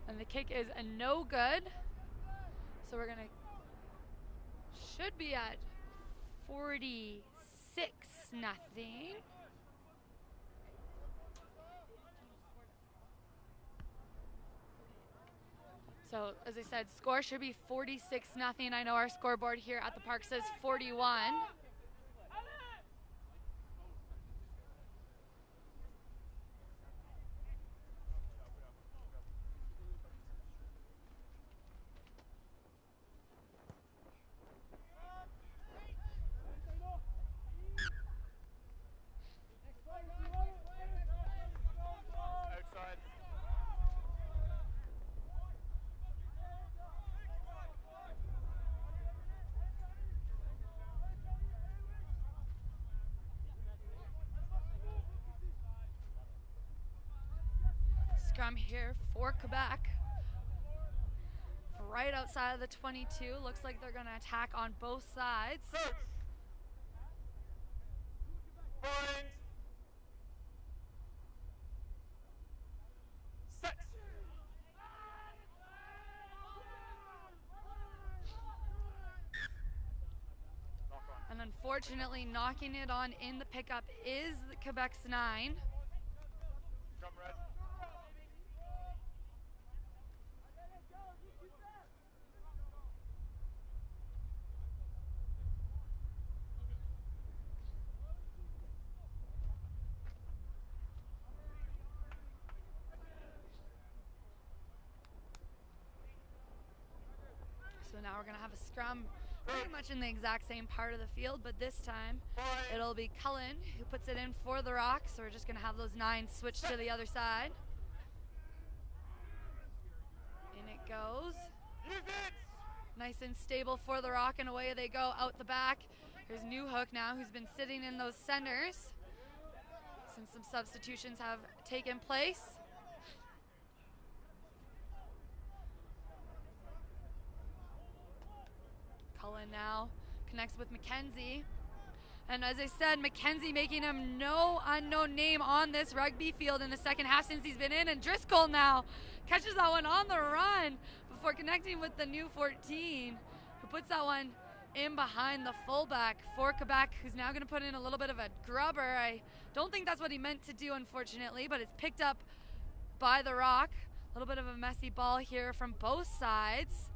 And the kick is a no good. So we're gonna, should be at 46-0. So as I said, score should be 46-0. I know our scoreboard here at the park says 41. Scrum here for Quebec. Right outside of the 22. Looks like they're going to attack on both sides. Search. Find. Set. And unfortunately, knocking it on in the pickup is the Quebec's 9. Come red. So now we're going to have a scrum pretty much in the exact same part of the field, but this time it'll be Cullen who puts it in for the Rock. So we're just going to have those 9 switch to the other side. In it goes. Nice and stable for the Rock, and away they go out the back. Here's Newhook now, who's been sitting in those centers since some substitutions have taken place. Cullen now connects with Mackenzie. And as I said, Mackenzie making him no unknown name on this rugby field in the second half since he's been in. And Driscoll now catches that one on the run before connecting with the new 14, who puts that one in behind the fullback for Quebec, who's now going to put in a little bit of a grubber. I don't think that's what he meant to do, unfortunately, but it's picked up by the Rock. A little bit of a messy ball here from both sides.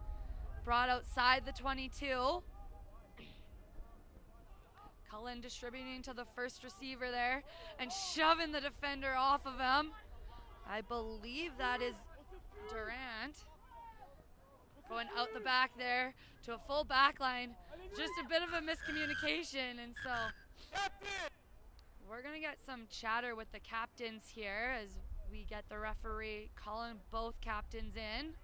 Brought outside the 22. Cullen distributing to the first receiver there and shoving the defender off of him. I believe that is Durant. Going out the back there to a full back line. Just a bit of a miscommunication, and so we're going to get some chatter with the captains here as we get the referee calling both captains in.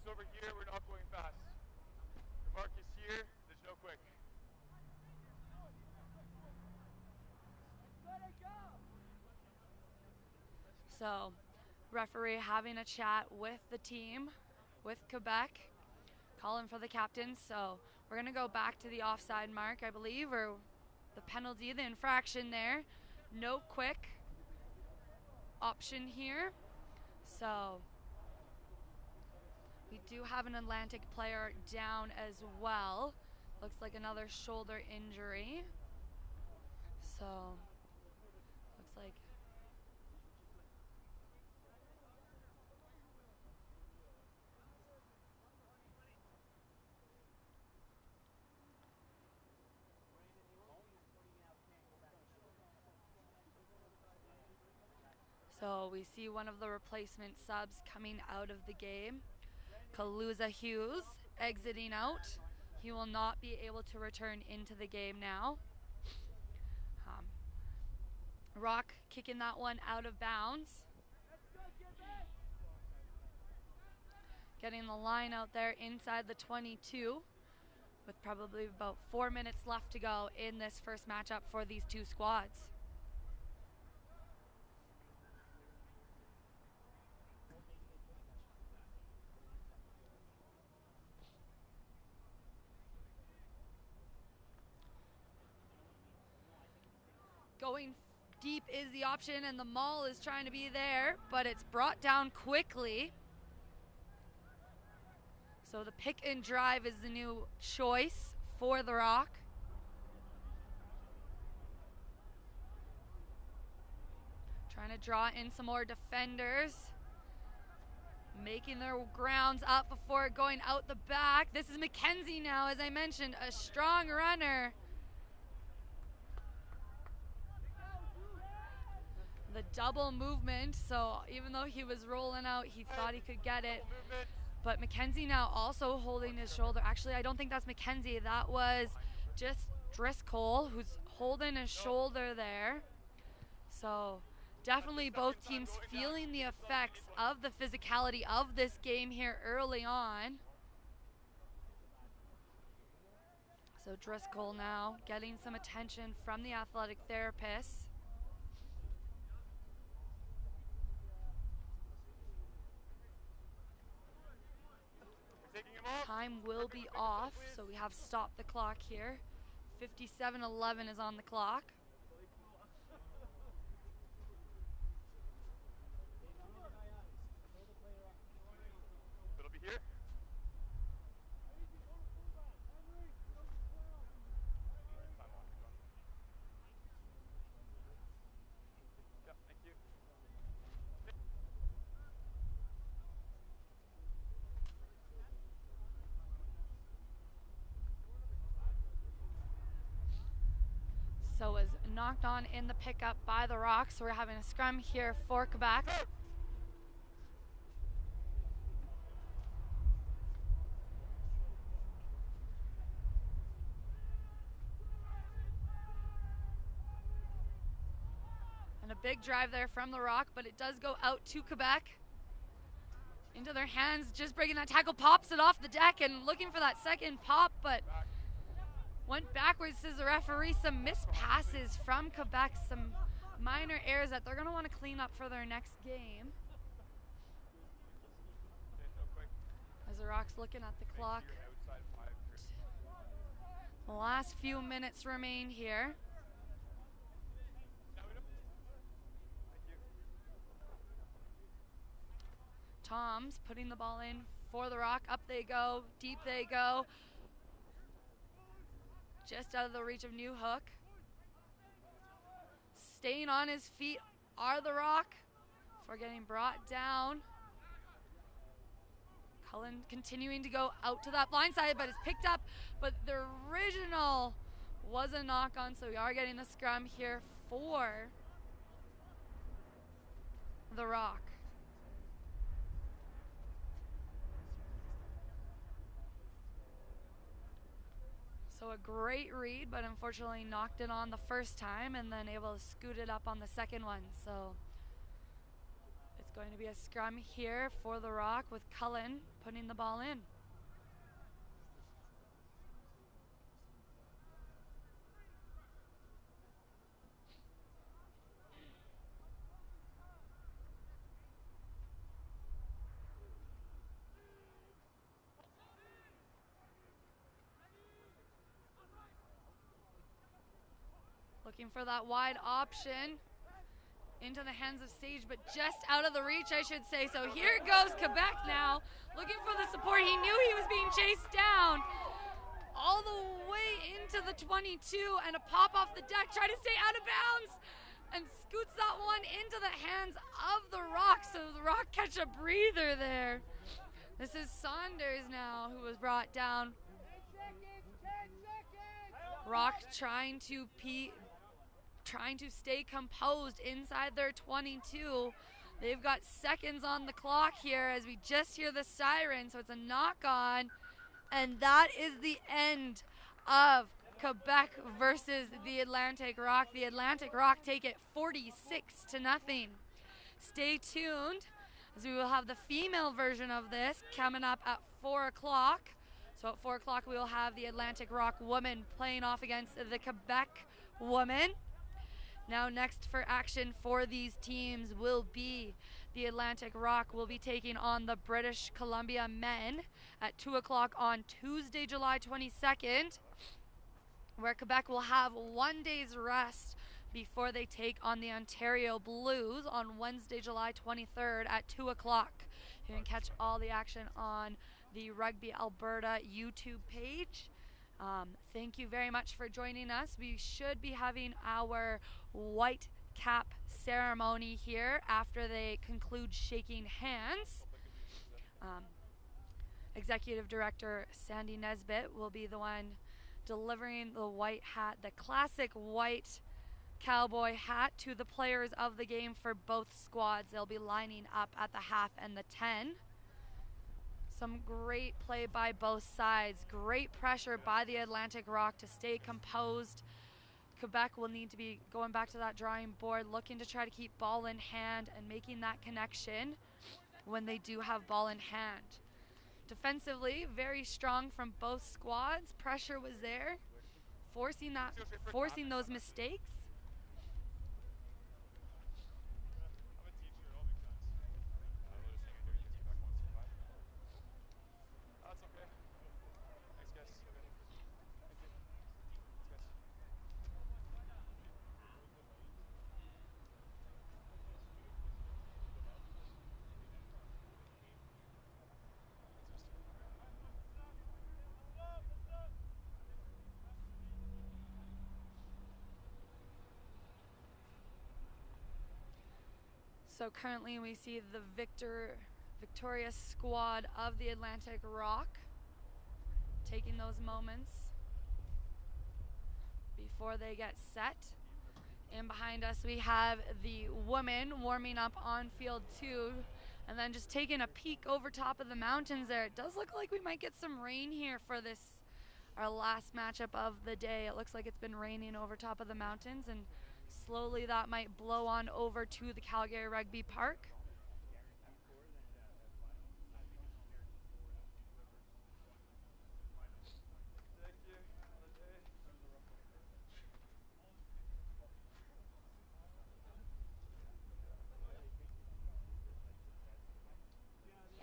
It's over here, we're not going fast. The mark is here, there's no quick. So, referee having a chat with the team, with Quebec, calling for the captains. So, we're going to go back to the offside mark, I believe, or the penalty, the infraction there. No quick option here. So, we do have an Atlantic player down as well. Looks like another shoulder injury. So, looks like so we see one of the replacement subs coming out of the game. Kaluza Hughes exiting out. He will not be able to return into the game now. Rock kicking that one out of bounds. Getting the line out there inside the 22 with probably about 4 minutes left to go in this first matchup for these two squads. Going deep is the option, and the maul is trying to be there, but it's brought down quickly. So the pick and drive is the new choice for the Rock. Trying to draw in some more defenders. Making their grounds up before going out the back. This is Mackenzie now, as I mentioned, a strong runner. The double movement, so even though he was rolling out, he thought he could get it. But Mackenzie now also holding his shoulder. Actually, I don't think that's Mackenzie. That was just Driscoll, who's holding his shoulder there. So definitely both teams feeling the effects of the physicality of this game here early on. So Driscoll now getting some attention from the athletic therapists. Time will be off, so we have stopped the clock here. 57:11 is on the clock. It'll be here. Yeah, thank you. So was knocked on in the pickup by the Rock, so we're having a scrum here for Quebec. Big drive there from the Rock, but it does go out to Quebec. Into their hands, just breaking that tackle, pops it off the deck and looking for that second pop, but went backwards, says the referee. Some missed passes from Quebec, some minor errors that they're going to want to clean up for their next game. As the Rock's looking at the clock. The last few minutes remain here. Tom's putting the ball in for the Rock. Up they go, deep they go. Just out of the reach of New Hook. Staying on his feet are the Rock before getting brought down. Cullen continuing to go out to that blind side, but it's picked up. But the original was a knock on, so we are getting the scrum here for the Rock. So a great read, but unfortunately knocked it on the first time and then able to scoot it up on the second one. So it's going to be a scrum here for the Rock with Cullen putting the ball in. Looking for that wide option into the hands of Sage, but just out of the reach, I should say. So here goes Quebec now, looking for the support. He knew he was being chased down all the way into the 22, and a pop off the deck, try to stay out of bounds, and scoots that one into the hands of the Rock. So the Rock catch a breather there. This is Saunders now who was brought down. Rock trying to stay composed inside their 22. They've got seconds on the clock here as we just hear the siren, so it's a knock on, and that is the end of Quebec versus the Atlantic Rock. The Atlantic Rock take it 46-0. Stay tuned as we will have the female version of this coming up at 4 o'clock. So at 4 o'clock we will have the Atlantic Rock woman playing off against the Quebec woman. Now next for action for these teams will be the Atlantic Rock will be taking on the British Columbia men at 2 o'clock on Tuesday, July 22nd, where Quebec will have 1 day's rest before they take on the Ontario Blues on Wednesday, July 23rd at 2 o'clock. You can catch all the action on the Rugby Alberta YouTube page. Thank you very much for joining us. We should be having our white cap ceremony here after they conclude shaking hands. Executive Director Sandy Nesbitt will be the one delivering the white hat, the classic white cowboy hat, to the players of the game for both squads. They'll be lining up at the half and the 10. Some great play by both sides. Great pressure by the Atlantic Rock to stay composed. Quebec will need to be going back to that drawing board, looking to try to keep ball in hand and making that connection when they do have ball in hand. Defensively, very strong from both squads. Pressure was there, forcing those mistakes. So currently we see the victorious squad of the Atlantic Rock taking those moments before they get set. And behind us we have the women warming up on field 2, and then just taking a peek over top of the mountains there. It does look like we might get some rain here for this, our last matchup of the day. It looks like it's been raining over top of the mountains, and Slowly that might blow on over to the Calgary Rugby Park.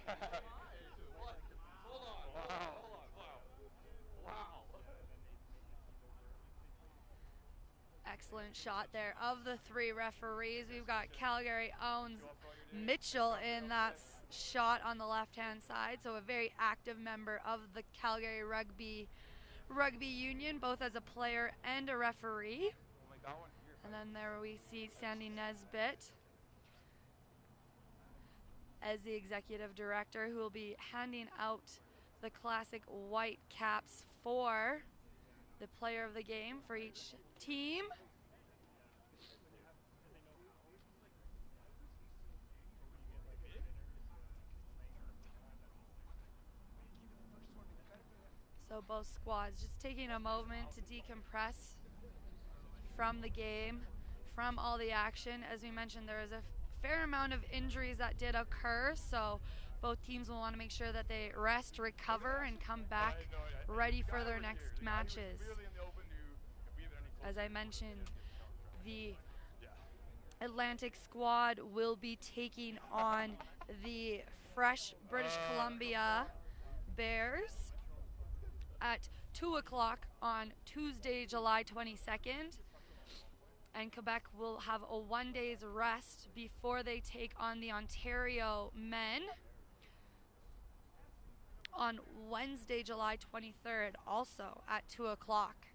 Thank you. Excellent shot there of the three referees. We've got Calgary owns Mitchell in that shot on the left-hand side, so a very active member of the Calgary Rugby Union, both as a player and a referee. And then there we see Sandy Nesbitt as the executive director, who will be handing out the classic white caps for the player of the game for each team. So both squads just taking a moment to decompress from the game, from all the action. As we mentioned, there is a fair amount of injuries that did occur, so both teams will want to make sure that they rest, recover, and come back ready for their next matches. As I mentioned, the Atlantic squad will be taking on the fresh British Columbia Bears at 2 o'clock on Tuesday, July 22nd. And Quebec will have a 1 day's rest before they take on the Ontario men on Wednesday, July 23rd, also at 2 o'clock.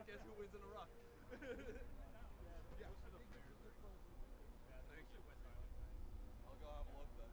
Guess who wins in a ruck? Yeah. Thank you. I'll go have a look then.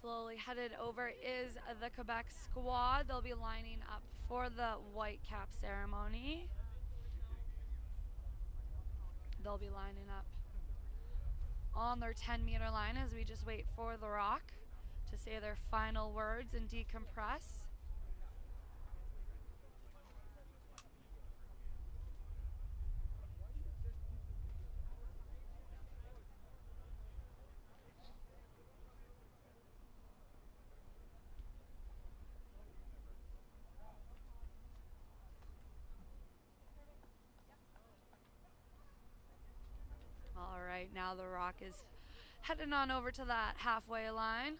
Slowly headed over is the Quebec squad. They'll be lining up for the white cap ceremony. They'll be lining up on their 10-meter line as we just wait for the rock to say their final words and decompress. All right, now the rock is heading on over to that halfway line.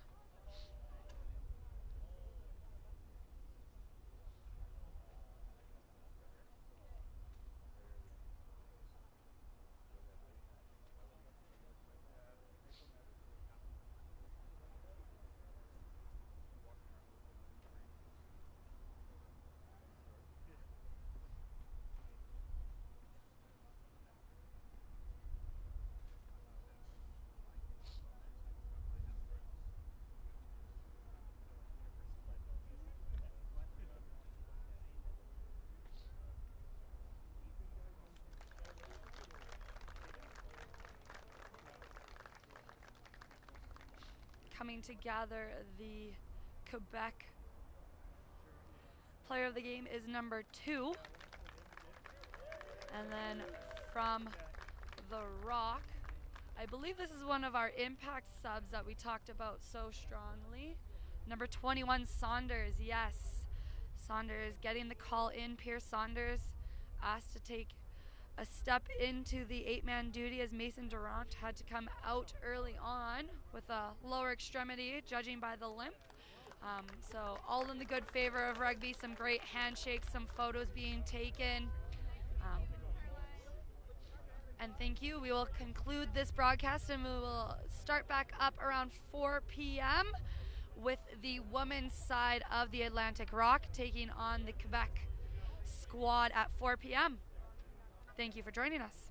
coming to gather the Quebec player of the game is number 2. And then from the Rock, I believe this is one of our impact subs that we talked about so strongly. Number 21, Saunders. Yes, Saunders getting the call in. Pierce Saunders asked to take a step into the 8-man duty as Mason Durant had to come out early on with a lower extremity, judging by the limp. So all in the good favor of rugby. Some great handshakes, some photos being taken. And thank you. We will conclude this broadcast and we will start back up around 4 p.m. with the women's side of the Atlantic Rock taking on the Quebec squad at 4 p.m. Thank you for joining us.